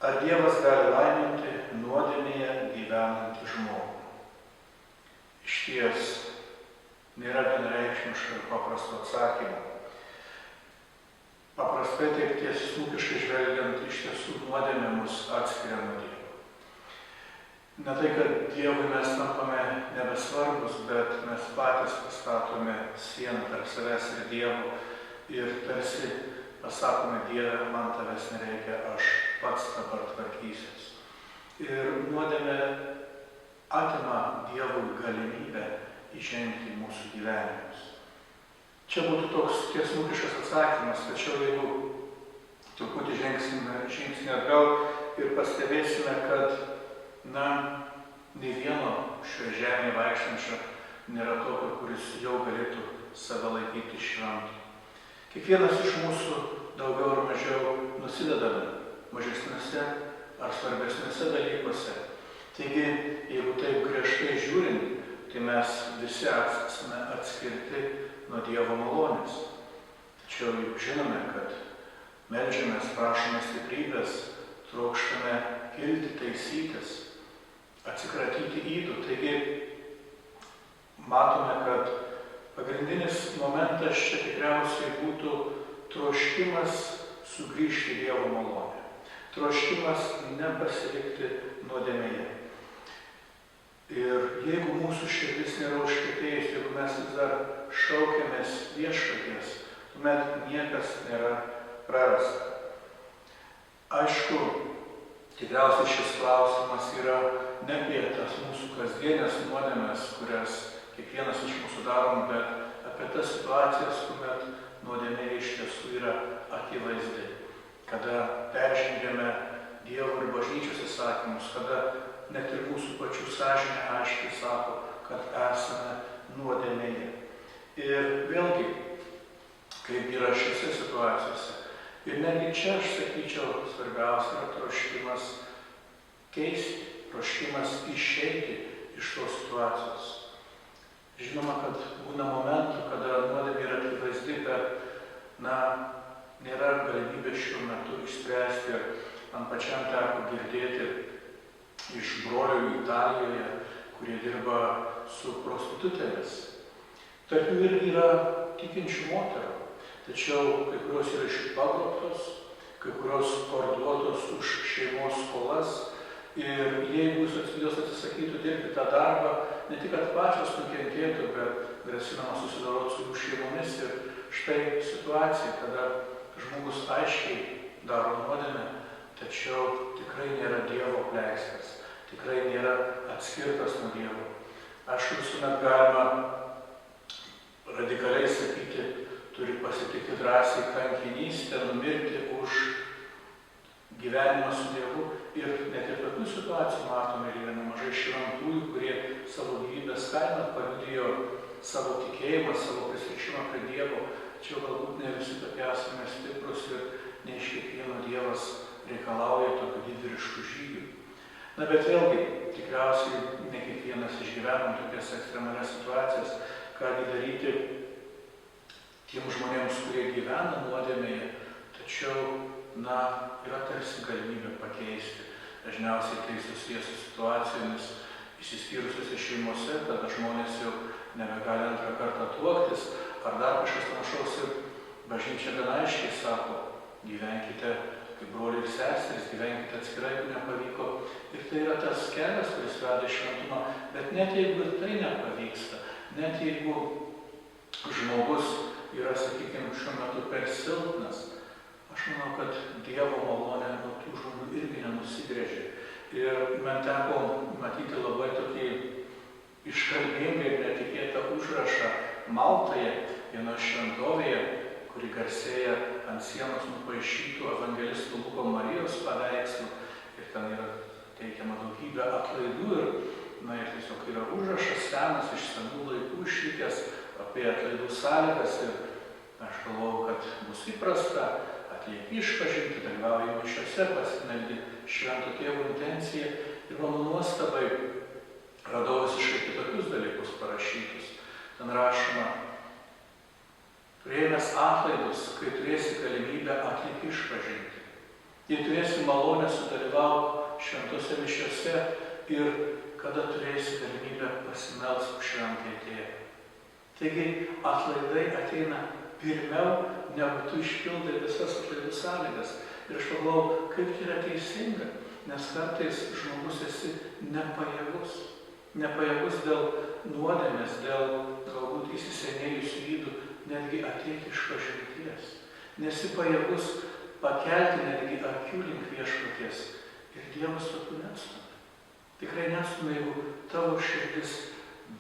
Ar Dievas gali laiminti nuodėmėje gyvenantį žmogų? Išties nėra vienareikšmiško ir paprasto atsakymo. Paprastai taip tiesmukiškai žvelgiant, iš tiesų nuodėmė mus atskiria nuo Dievo. Ne tai, kad Dievui mes tampame nebesvarbus, bet mes patys pastatome sieną tarp savęs ir Dievo ir tarsi pasakome: Dieve, man tavęs nereikia, aš pats dabar tvarkysiuos. Ir nuodėmė atima Dievui galimybę įžengti į mūsų gyvenimus. Čia būtų toks tiesmukiškas atsakymas, tačiau jeigu truputį žengsime žingsnį atgal ir pastebėsime, kad nei vieno šioje žemėje vaikštančio nėra tokio, kuris jau galėtų save laikyti šventu. Kiekvienas iš mūsų daugiau ar mažiau nusidedame mažesniuose ar svarbesniuose dalykuose. Taigi, jeigu taip griežtai žiūrint, tai mes visi esame atskirti nuo Dievo malonės. Tačiau juk žinome, kad meldžiamės, prašome stiprybės, trokštame kilti, taisytis, atsikratyti ydų. Taigi, matome, kad pagrindinis momentas čia tikriausiai būtų troškimas sugrįžti į Dievo malonę. Troškimas nepasilikti nuodėmėje. Ir jeigu mūsų širdis nėra užkietėjusi, jeigu mes vis dar šaukiamės viešpaties, tuomet niekas nėra prarasta. Aišku, tikriausiai šis klausimas yra ne apie tas mūsų kasdienės nuodėmes, kurias kiekvienas iš mūsų darom, bet apie tas situacijas, kuomet nuodėmė iš tiesų yra akivaizdi. Kada peržengiame Dievo ir bažnyčios įsakymus, kada net ir mūsų pačių sąžinė aiškiai sako, kad esame nuodėmėje. Ir vėlgi, kaip yra šiose situacijose. Ir netgi čia, aš sakyčiau, svarbiausia yra troškimas keisti, troškimas išeiti iš tos situacijos. Žinoma, kad būna momentų, kada nuodėmė yra akivaizdi, bet nėra galimybės šiuo metu išspręsti. Ir man pačiam teko girdėti iš brolių Italijoje, kurie dirba su prostitutėmis. Tarp jų irgi yra tikinčių moterų, tačiau kai kurios yra pagrobtos, kai kurios parduotos už šeimos skolas. Ir jeigu jos atsisakytų dirbti tą darbą, ne tik kad pačios nukentėtų, bet grasinama susidoroti su jų šeimomis. Ir štai situacija, kada žmogus aiškiai daro nuodėmę, tačiau tikrai nėra Dievo apleistas, tikrai nėra atskirtas nuo Dievo. Aišku, visuomet galima radikaliai sakyti, turi pasitikti drąsiai kankinystę, numirti už gyvenimą su Dievu. Ir net ir tokių situacijų matome, ir yra nemažai šventųjų, kurie savo gyvybės kainą paliudijo savo tikėjimą, savo prisirišimą prie Dievo. Tačiau galbūt ne visi tokie esame stiprus ir ne iš kiekvieno Dievas reikalauja tokių didvyriškų žygių. Bet vėlgi, tikriausiai ne kiekvienas išgyvenam tokias ekstremalias situacijas, kągi daryti tiem žmonėms, kurie gyvena nuodėmėje, tačiau yra tarsi galimybė pakeisti. Dažniausiai tai susijęs su situacijomis išsiskyrusiuose šeimose, kada žmonės jau nebegali antrą kartą tuoktis, ar dar kažkas panašaus. Ir bažnyčia gana aiškiai sako, gyvenkite kaip broliai ir seserys, gyvenkite atskirai, jeigu nepavyko. Ir tai yra tas kelias, kuris veda į šventumą. Bet net jeigu ir tai nepavyksta, net jeigu žmogus yra, sakykime, šiuo metu per silpnas, aš manau, kad Dievo malonė nuo tų žmonių irgi nenusigrėžė. Ir man teko matyti labai tokį iškalbingą ir netikėtą užrašą Maltoje, vienoje šventovėje, kuri garsėja ant sienos nupaišytų evangelistų Luko Marijos paveikslų. Ir ten yra teikiama daugybė atlaidų ir tiesiog yra užrašas senas iš senų laikų išlikęs apie atlaidų sąlygas. Ir aš galvojau, kad bus įprasta atlieki išpažinti, dalyvauja mišiose, pasimeldi švento tėvo intenciją. Ir mano nuostabai radau visiškai kitokius dalykus parašytus. Ten rašoma, priėmęs atlaidus, kai turėsi galimybę atlieki išpažinti. jei turėsi malonę sudalyvauti šventose mišiose ir kada turėsi galimybę pasimelsti už šventąjį tėvą. Taigi atlaidai ateina pirmiau, negu tu išpildai visas atlaidų sąlygas. Ir aš pagalvojau, kaip tai yra teisinga, nes kartais žmogus esi nepajėgus. Nepajėgus dėl nuodėmės, dėl galbūt įsisenėjusių ydų, netgi ateiti iš pažinties. Nesi pajėgus pakelti netgi akių link viešpaties. Ir Dievas tokių neatstumia. Tikrai neatstumia, jeigu tavo širdis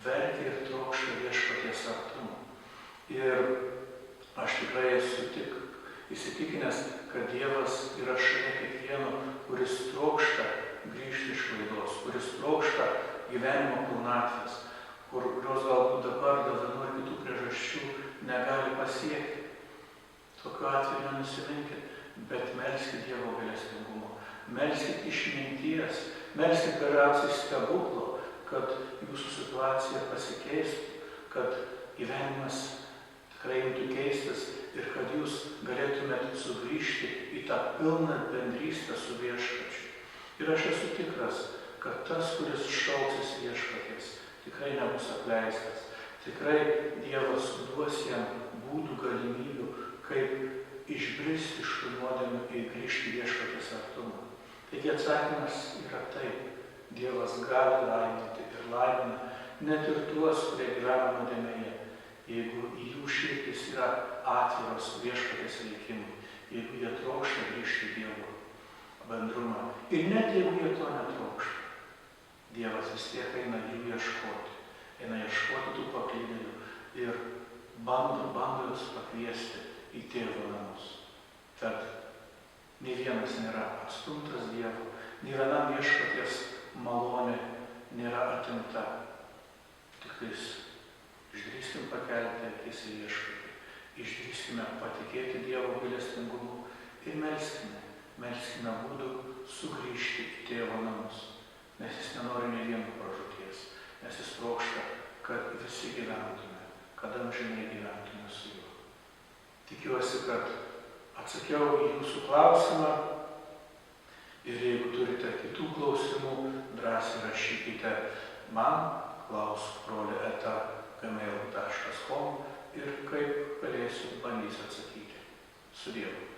verkia ir trokšta viešpaties artumo. Ir aš tikrai esu įsitikinęs, kad Dievas yra šalia kiekvieno, kuris trokšta grįžti iš klaidos, kuris trokšta gyvenimo pilnatvės, kurios galbūt dabar dėl vienų ar kitų priežasčių negali pasiekti. Tokiu atveju nenusiminkit, bet melskit Dievo gailestingumo, melskit išminties, melskit galiausiai stebuklo, kad jūsų situacija pasikeistų, kad gyvenimas tikrai imtų keistis ir kad jūs galėtumėt sugrįžti į tą pilną bendrystę su viešpačiu. Ir aš esu tikras, kad tas, kuris šauksis viešpaties, tikrai nebus apleistas. Tikrai Dievas duos jam būdų, galimybių, kaip išbristi iš tų nuodėmių ir grįžti viešpaties artumą. Taigi atsakymas yra taip. Dievas gali laiminti ir laimina net ir tuos, kurie gyvena nuodėmėje, jeigu jų širdis yra atviros viešpaties veikimui, jeigu jie trokšta grįžti į Dievo bendrumą. Ir net jeigu jie to netrokšta, Dievas vis tiek eina jų ieškoti, eina ieškoti tų paklydėlių ir bando juos pakviesti į Tėvo namus. Tad nė vienas nėra atstumtas Dievo, nė vienam viešpaties malonė nėra atimta. Tiktais išdrįskim pakelti akis į viešpatį, išdrįskime patikėti Dievo gailestingumu ir melskime būdų sugrįžti į Tėvo namus, nes jis nenori nė vieno pražūties, nes jis trokšta, kad visi gyventume, kad amžinai gyventume su juo. Tikiuosi, kad atsakiau į jūsų klausimą ir jeigu turite kitų klausimų, drąsiai rašykite man, klausk@gmail.com ir kaip galėsiu, bandysiu atsakyti. Su Dievu.